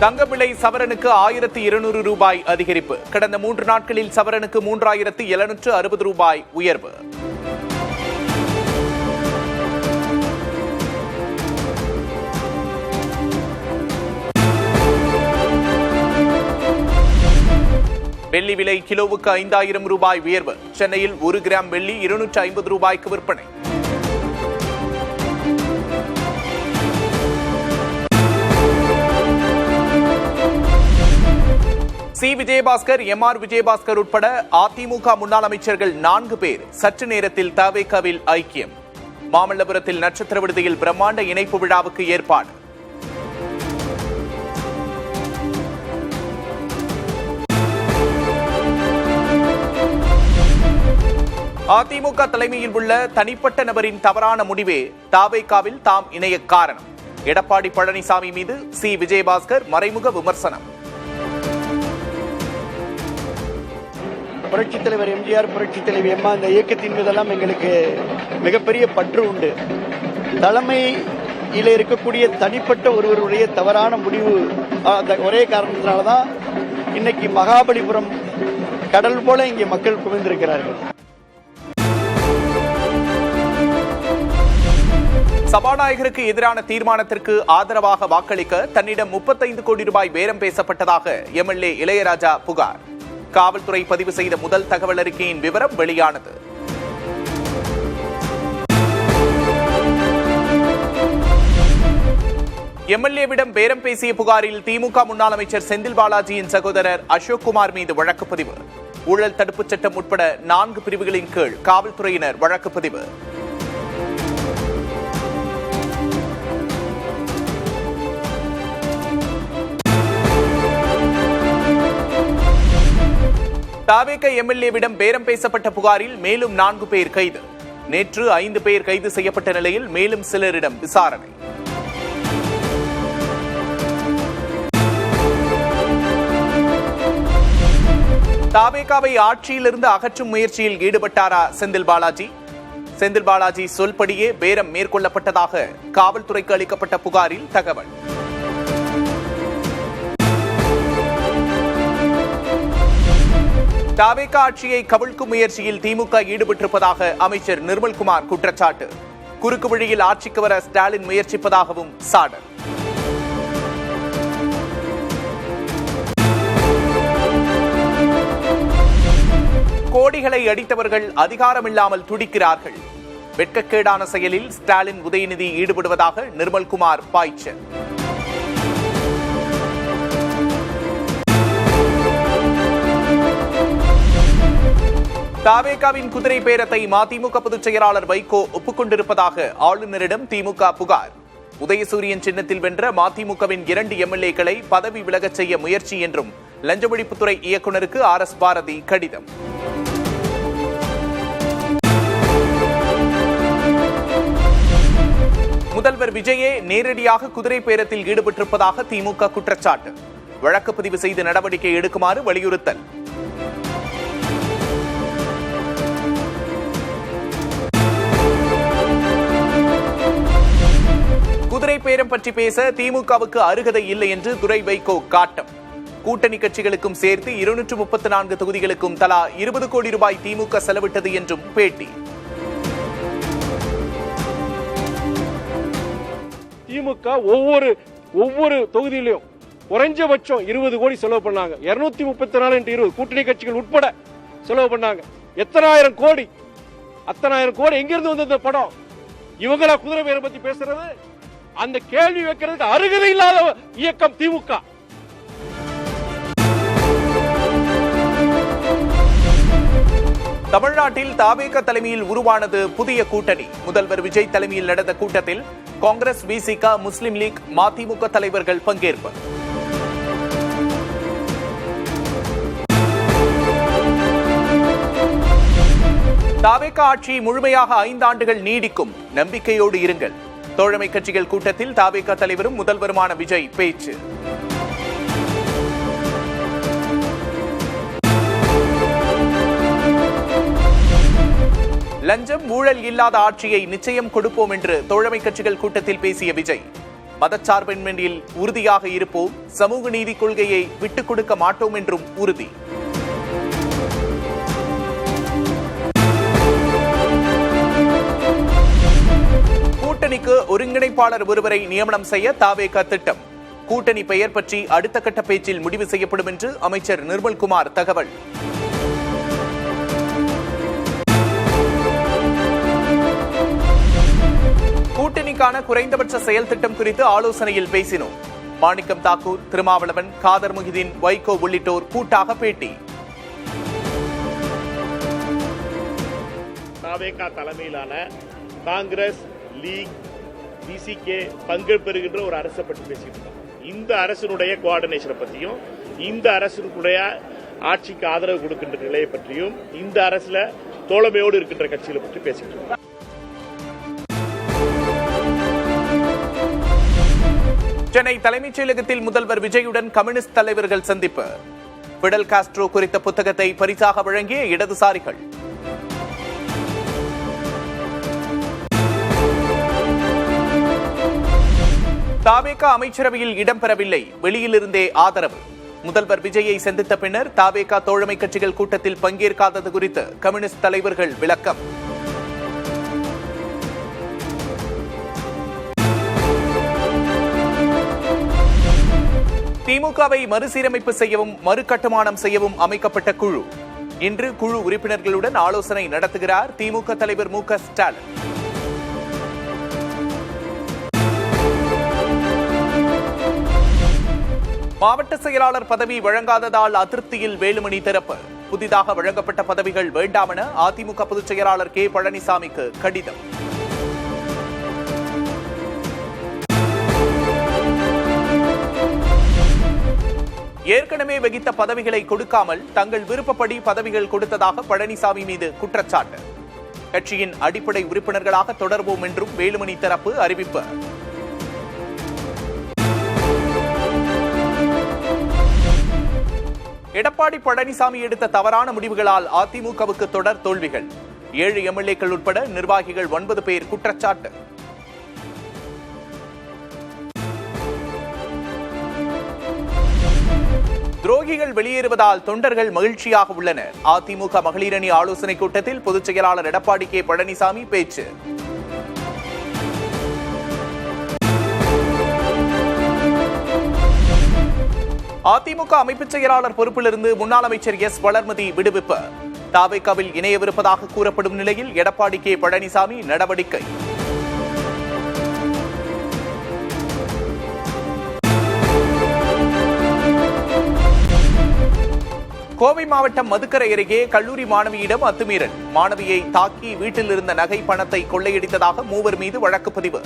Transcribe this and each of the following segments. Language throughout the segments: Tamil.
தங்க விலை சவரனுக்கு 1200 ரூபாய் அதிகரிப்பு. கடந்த 3 நாட்களில் சவரனுக்கு 3760 ரூபாய் உயர்வு. வெள்ளி விலை கிலோவுக்கு 5000 ரூபாய் உயர்வு. சென்னையில் 1 கிராம் வெள்ளி 250 ரூபாய்க்கு விற்பனை. சி. விஜயபாஸ்கர், எம்.ஆர். விஜயபாஸ்கர் உட்பட அதிமுக முன்னாள் அமைச்சர்கள் 4 பேர் சற்று நேரத்தில் தவேகாவில் ஐக்கியம். மாமல்லபுரத்தில் நட்சத்திர விடுதியில் பிரம்மாண்ட இணைப்பு விழாவுக்கு ஏற்பாடு. அதிமுக தலைமையில் உள்ள தனிப்பட்ட நபரின் தவறான முடிவே தவேகாவில் தாம் இணைய காரணம். எடப்பாடி பழனிசாமி மீது சி. விஜயபாஸ்கர் மறைமுக விமர்சனம். புரட்சித் தலைவர் எம்ஜிஆர், புரட்சித் தலைவர் எம்மா, இந்த இயக்கத்தின் மீதெல்லாம் எங்களுக்கு மிகப்பெரிய பற்று உண்டு. தலைமையில் இருக்கக்கூடிய தனிப்பட்ட ஒருவருடைய தவறான முடிவு ஒரே காரணத்தினால்தான் இன்னைக்கு மகாபலிபுரம் கடல் போல இங்கே மக்கள் குவிந்திருக்கிறார்கள். சபாநாயகருக்கு எதிரான தீர்மானத்திற்கு ஆதரவாக வாக்களிக்க தன்னிடம் 35 கோடி ரூபாய் பேரம் பேசப்பட்டதாக எம்எல்ஏ இளையராஜா புகார். காவல்துறை பதிவு செய்த முதல் தகவல் அறிக்கையின் விவரம் வெளியானது. எம்எல்ஏவிடம் பேரம் பேசிய புகாரில் திமுக முன்னாள் அமைச்சர் செந்தில் பாலாஜியின் சகோதரர் அசோக் குமார் மீது வழக்கு பதிவு. ஊழல் தடுப்புச் சட்டம் உட்பட 4 பிரிவுகளின் கீழ் காவல்துறையினர் வழக்கு பதிவு. தவேக எம்எல்ஏவிடம் பேரம் பேசப்பட்ட புகாரில் மேலும் 4 பேர் கைது. நேற்று 5 பேர் கைது செய்யப்பட்ட நிலையில் மேலும் சிலரிடம் விசாரணை. தவேகாவை ஆட்சியிலிருந்து அகற்றும் முயற்சியில் ஈடுபட்டாரா செந்தில் பாலாஜி? செந்தில் பாலாஜி சொல்படியே பேரம் மேற்கொள்ளப்பட்டதாக காவல்துறைக்கு அளிக்கப்பட்ட புகாரில் தகவல். தவேக ஆட்சியை கவிழ்க்கும் முயற்சியில் திமுக ஈடுபட்டிருப்பதாக அமைச்சர் நிர்மல்குமார் குற்றச்சாட்டு. குறுக்கு வழியில் ஆட்சிக்கு வர ஸ்டாலின் முயற்சிப்பதாகவும் சாடல். கோடிகளை அடித்தவர்கள் அதிகாரமில்லாமல் துடிக்கிறார்கள். வெட்கக்கேடான செயலில் ஸ்டாலின், உதயநிதி ஈடுபடுவதாக நிர்மல்குமார் பாய்ச்சல். தவேகாவின் குதிரை பேரத்தை மதிமுக பொதுச் செயலாளர் வைகோ ஒப்புக்கொண்டிருப்பதாக ஆளுநரிடம் திமுக புகார். உதயசூரியன் சின்னத்தில் வென்ற மதிமுகவின் 2 எம்எல்ஏக்களை பதவி விலகச் செய்ய முயற்சி என்றும் லஞ்ச ஒழிப்புத்துறை இயக்குநருக்கு RS பாரதி கடிதம். முதல்வர் விஜயே நேரடியாக குதிரை பேரத்தில் ஈடுபட்டிருப்பதாக திமுக குற்றச்சாட்டு. வழக்கு பதிவு செய்து நடவடிக்கை எடுக்குமாறு வலியுறுத்தல். குதிரை பேரம் பற்றி பேச திமுகவுக்கு அருகதை இல்லை என்று துரை வைகோ காட்டம். கூட்டணி கட்சிகளுக்கும் சேர்த்து 234 தொகுதிகளுக்கும் தலா 20 கோடி ரூபாய் திமுக செலவிட்டது என்றும் பேட்டி. திமுக ஒவ்வொரு தொகுதியிலும் குறைஞ்சபட்சம் 20 கோடி செலவு பண்ணாங்க. 234 into 20 கூட்டணி கட்சிகள் உட்பட செலவு பண்ணாங்க. எத்தனாயிரம் கோடி, அத்தனாயிரம் கோடி எங்கிருந்து வந்த படம்? இவங்களா குதிரை பேரம் பத்தி பேசுறது? அந்த கேள்வி வைக்கிறதுக்கு அருகதை இல்லாத இயக்கம் திமுக. தமிழ்நாட்டில் தவேக தலைமையில் உருவானது புதிய கூட்டணி. முதல்வர் விஜய் தலைமையில் நடந்த கூட்டத்தில் காங்கிரஸ், விசிக, முஸ்லிம் லீக், மதிமுக தலைவர்கள் பங்கேற்பு. தவேக ஆட்சி முழுமையாக 5 ஆண்டுகள் நீடிக்கும், நம்பிக்கையோடு இருங்கள். தோழமை கட்சிகள் கூட்டத்தில் தவேக தலைவரும் முதல்வருமான விஜய் பேச்சு. லஞ்சம், ஊழல் இல்லாத ஆட்சியை நிச்சயம் கொடுப்போம் என்று தோழமை கட்சிகள் கூட்டத்தில் பேசிய விஜய், மதச்சார்பின்மையில் உறுதியாக இருப்போம், சமூக நீதி கொள்கையை விட்டுக் கொடுக்க மாட்டோம் என்றும் உறுதி. கூட்டணிக்கு ஒருங்கிணைப்பாளர் ஒருவரை நியமனம் செய்ய தாவேகா திட்டம். கூட்டணி பெயர் பற்றி அடுத்த கட்ட பேச்சில் முடிவு செய்யப்படும் என்று அமைச்சர் நிர்மல்குமார் தகவல். கூட்டணிக்கான குறைந்தபட்ச செயல் திட்டம் குறித்து ஆலோசனையில் பேசினோம். மாணிக்கம் தாக்கூர், திருமாவளவன், காதர் முஹிதீன், வைகோ உள்ளிட்டோர் கூட்டாக பேட்டி. தாவேகா தலைமையிலான காங்கிரஸ், லீக், பிசிகே பங்கெடுப்பெறுகின்ற ஒரு அரசை பற்றி பேசிட்டு இருக்கோம். இந்த அரசினுடைய கோஆர்டினேஷனை பற்றியும், இந்த அரசினுடைய ஆட்சிக்கு ஆதரவு கொடுக்கின்ற நிலையை பற்றியும், இந்த அரசுல தோழமையோடு இருக்கின்ற கட்சிகளை பற்றி பேசிட்டு இருக்கோம். சென்னை தலைமைச் செயலகத்தில் முதல்வர் விஜயுடன் கம்யூனிஸ்ட் தலைவர்கள் சந்திப்பு. பிடல் காஸ்ட்ரோ குறித்த புத்தகத்தை பரிசாக வழங்கிய இடதுசாரிகள். தாவேகா அமைச்சரவையில் இடம்பெறவில்லை, வெளியிலிருந்தே ஆதரவு. முதல்வர் விஜயை சந்தித்த பின்னர் தாவேகா தோழமை கட்சிகள் கூட்டத்தில் பங்கேற்காதது குறித்து கம்யூனிஸ்ட் தலைவர்கள் விளக்கம். திமுகவை மறுசீரமைப்பு செய்யவும் மறுகட்டுமானம் செய்யவும் அமைக்கப்பட்ட குழு. இன்று குழு உறுப்பினர்களுடன் ஆலோசனை நடத்துகிறார் திமுக தலைவர் மு.க. ஸ்டாலின். மாவட்ட செயலாளர் பதவி வழங்காததால் அதிருப்தியில் வேலுமணி தரப்பு. புதிதாக வழங்கப்பட்ட பதவிகள் வேண்டாமென அதிமுக பொதுச் செயலாளர் கே. பழனிசாமிக்கு கடிதம். ஏற்கனவே வகித்த பதவிகளை கொடுக்காமல் தங்கள் விருப்பப்படி பதவிகள் கொடுத்ததாக பழனிசாமி மீது குற்றச்சாட்டு. கட்சியின் அடிப்படை உறுப்பினர்களாக தொடர்வோம் என்றும் வேலுமணி தரப்பு அறிவிப்பு. எடப்பாடி பழனிசாமி எடுத்த தவறான முடிவுகளால் அதிமுகவுக்கு தொடர் தோல்விகள். 7 எம்எல்ஏக்கள் உட்பட நிர்வாகிகள் 9 பேர் குற்றச்சாட்டு. துரோகிகள் வெளியேறுவதால் தொண்டர்கள் மகிழ்ச்சியாக உள்ளனர். அதிமுக மகளிரணி ஆலோசனைக் கூட்டத்தில் பொதுச் செயலாளர் எடப்பாடி கே. பழனிசாமி பேச்சு. அதிமுக அமைப்புச் செயலாளர் பொறுப்பிலிருந்து முன்னாள் அமைச்சர் எஸ். வளர்மதி விடுவிப்பு. தாவேகாவில் இணையவிருப்பதாக கூறப்படும் நிலையில் எடப்பாடி கே. பழனிசாமி நடவடிக்கை. கோவை மாவட்டம் மதுக்கரை அருகே கல்லூரி மாணவியிடம் அத்துமீறல். மாணவியை தாக்கி வீட்டில் இருந்த நகை பணத்தை கொள்ளையடித்ததாக 3 மீது வழக்குப்பதிவு.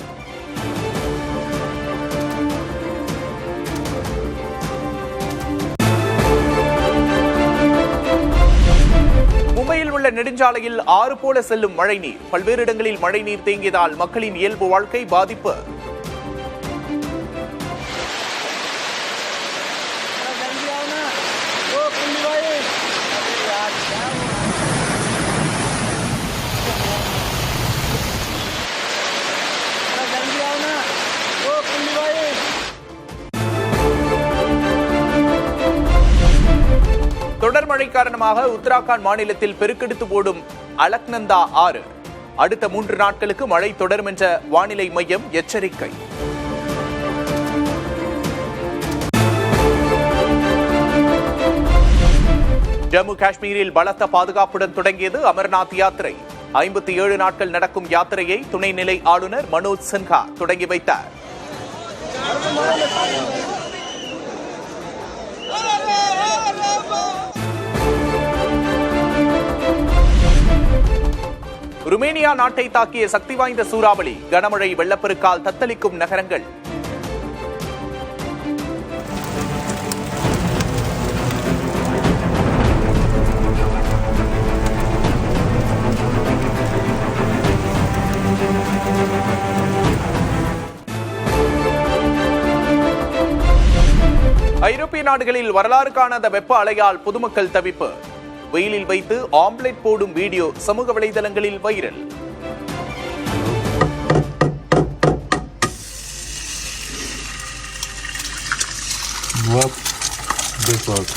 மும்பையில் உள்ள நெடுஞ்சாலையில் ஆறு போல செல்லும் மழைநீர். பல்வேறு இடங்களில் மழைநீர் தேங்கியதால் மக்களின் இயல்பு வாழ்க்கை பாதிப்பு. தொடர் மழை காரணமாக உத்தராகண்ட் மாநிலத்தில் பெருக்கெடுத்து ஓடும் அலக்நந்தா ஆறு. அடுத்த 3 நாட்களுக்கு மழை தொடரும் என்ற வானிலை மையம் எச்சரிக்கை. ஜம்மு காஷ்மீரில் பலத்த பாதுகாப்புடன் தொடங்கியது அமர்நாத் யாத்திரை. 57 நாட்கள் நடக்கும் யாத்திரையை துணைநிலை ஆளுநர் மனோஜ் சின்ஹா தொடங்கி வைத்தார். ருமேனியா நாட்டை தாக்கிய சக்தி வாய்ந்த சூறாவளி. கனமழை வெள்ளப்பெருக்கால் தத்தளிக்கும் நகரங்கள். ஐரோப்பிய நாடுகளில் வரலாறு காணாத வெப்ப அலையால் பொதுமக்கள் தவிப்பு. வெயிலில் வைத்து ஆம்லெட் போடும் வீடியோ சமூக வலைதளங்களில் viral. Wat dit wat.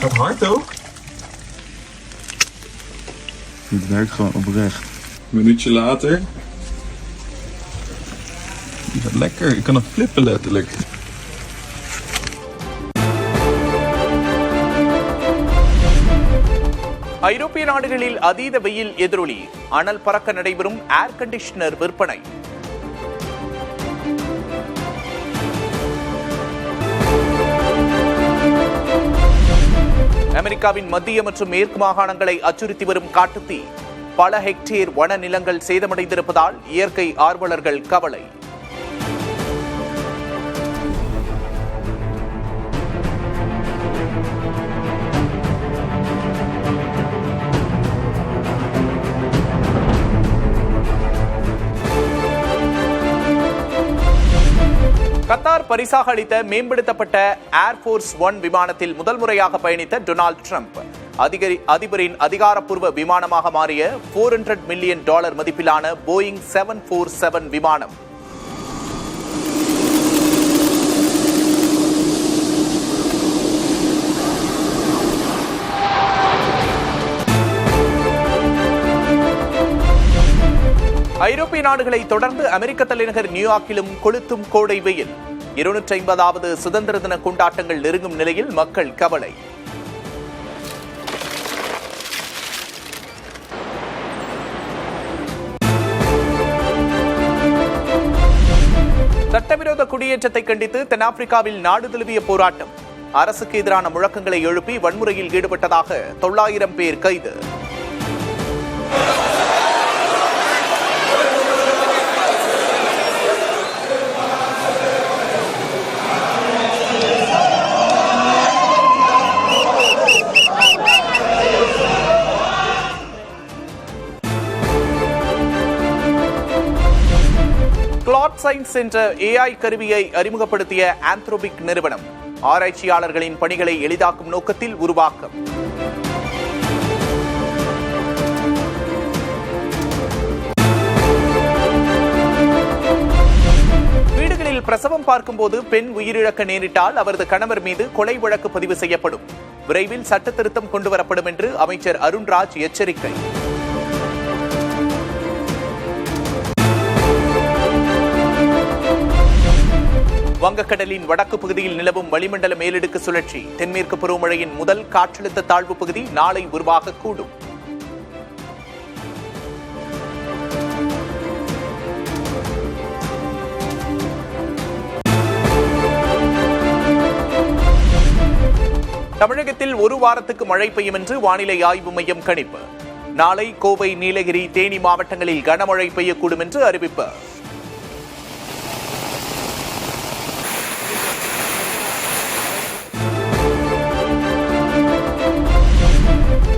Gaat hard ook. Het werkt gewoon oprecht. Een minuutje later. Het gaat lekker. Ik kan nog flippen letterlijk. ஐரோப்பிய நாடுகளில் அதீத வெயில் எதிரொலி அனல் பறக்க நடைபெறும் ஏர் கண்டிஷனர் விற்பனை. அமெரிக்காவின் மத்திய மற்றும் மேற்கு மாகாணங்களை அச்சுறுத்தி வரும் காட்டுத்தீ. பல ஹெக்டேர் வன நிலங்கள் சேதமடைந்திருப்பதால் இயற்கை ஆர்வலர்கள் கவலை. கத்தார் பரிசாக அளித்த மேம்படுத்தப்பட்ட ஏர்போர்ஸ் 1 விமானத்தில் முதல் முறையாக பயணித்த டொனால்ட் ட்ரம்ப் அதிபரின் அதிகாரப்பூர்வ விமானமாக மாறிய $400 மில்லியன் மதிப்பிலான போயிங் 747 விமானம். ஐரோப்பிய நாடுகளை தொடர்ந்து அமெரிக்க தலைநகர் நியூயார்க்கிலும் கொளுத்தும் கோடை வெயில். 250வது சுதந்திர தின கொண்டாட்டங்கள் நெருங்கும் நிலையில் மக்கள் கவலை. சட்டவிரோத குடியேற்றத்தை கண்டித்து தென்னாப்பிரிக்காவில் நாடு தழுவிய போராட்டம். அரசுக்கு எதிரான முழக்கங்களை எழுப்பி வன்முறையில் ஈடுபட்டதாக 900 பேர் கைது. கிளாட் சயின்ஸ் என்ற AI கருவியை அறிமுகப்படுத்திய ஆந்த்ரோபிக் நிறுவனம் ஆராய்ச்சியாளர்களின் பணிகளை எளிதாக்கும் நோக்கத்தில் உருவாக்கம். வீடுகளில் பிரசவம் பார்க்கும்போது பெண் உயிரிழக்க நேரிட்டால் அவரது கணவர் மீது கொலை வழக்கு பதிவு செய்யப்படும். விரைவில் சட்ட திருத்தம் கொண்டுவரப்படும் என்று அமைச்சர் அருண்ராஜ் எச்சரிக்கை. வங்கக்கடலின் வடக்கு பகுதியில் நிலவும் வளிமண்டல மேலடுக்கு சுழற்சி. தென்மேற்கு பருவமழையின் முதல் காற்றழுத்த தாழ்வு பகுதி நாளை உருவாகக்கூடும். தமிழகத்தில் ஒரு வாரத்துக்கு மழை பெய்யும் என்று வானிலை ஆய்வு மையம் கணிப்பு. நாளை கோவை, நீலகிரி, தேனி மாவட்டங்களில் கனமழை பெய்யக்கூடும் என்று அறிவிப்பு.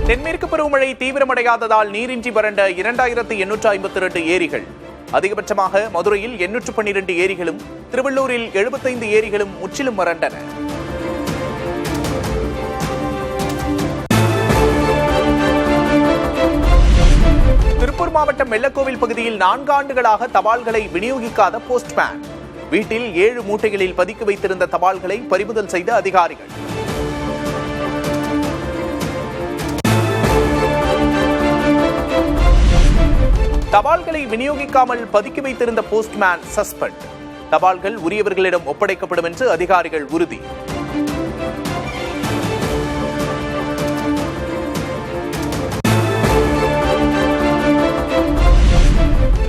தென்மேற்கு பருவமழை தீவிரமடையாததால் நீரின்றி வறண்ட 2852 ஏரிகள். அதிகபட்சமாக மதுரையில் 812 ஏரிகளும், திருவள்ளூரில் 75 ஏரிகளும் முற்றிலும் வறண்டன. திருப்பூர் மாவட்டம் வெள்ளக்கோவில் பகுதியில் 4 ஆண்டுகளாக தபால்களை விநியோகிக்காத போஸ்ட்மேன். வீட்டில் 7 மூட்டைகளில் பதுக்கி வைத்திருந்த தபால்களை பறிமுதல் செய்த அதிகாரிகள். தபால்களை விநியோகிக்காமல் பதுக்கி வைத்திருந்த போஸ்ட்மேன் சஸ்பெண்ட். தபால்கள் உரியவர்களிடம் ஒப்படைக்கப்படும் என்று அதிகாரிகள் உறுதி.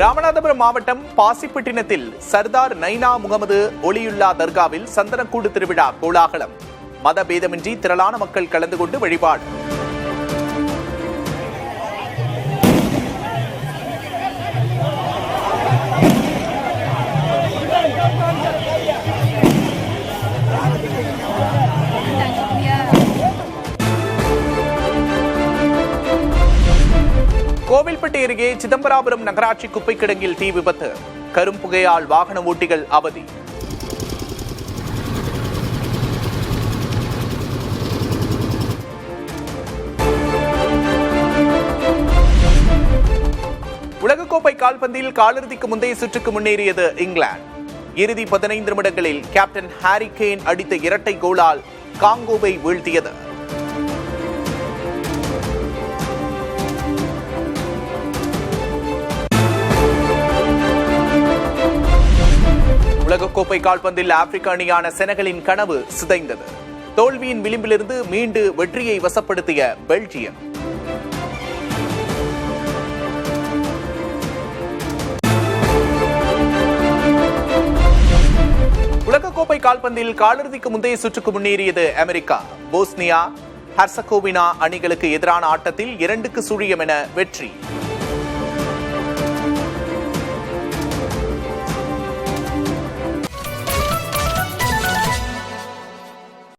ராமநாதபுரம் மாவட்டம் பாசிப்பட்டினத்தில் சர்தார் நைனா முகமது ஒலியுல்லா தர்காவில் சந்தனக்கூடு திருவிழா கோலாகலம். மதபேதமின்றி திரளான மக்கள் கலந்து கொண்டு வழிபாடு. கோவில்பட்டி அருகே சிதம்பராபுரம் நகராட்சி குப்பை கிடங்கில் தீ விபத்து. கரும்புகையால் வாகன ஓட்டிகள் அவதி. உலகக்கோப்பை கால்பந்தில் காலிறுதிக்கு முந்தைய சுற்றுக்கு முன்னேறியது இங்கிலாந்து. இறுதி 15 நிமிடங்களில் கேப்டன் ஹாரி கேன் அடித்த இரட்டை கோலால் காங்கோவை வீழ்த்தியது. உலகக்கோப்பை கால்பந்தில் ஆப்பிரிக்க அணியான செனகலின் கனவு சிதைந்தது. தோல்வியின் விளிம்பிலிருந்து மீண்டு வெற்றியை வசப்படுத்திய பெல்ஜியம். உலகக்கோப்பை கால்பந்தில் காலிறுதிக்கு முந்தைய சுற்றுக்கு முன்னேறியது அமெரிக்கா. போஸ்னியா ஹெர்சகோவினா அணிகளுக்கு எதிரான ஆட்டத்தில் 2-0 என வெற்றி.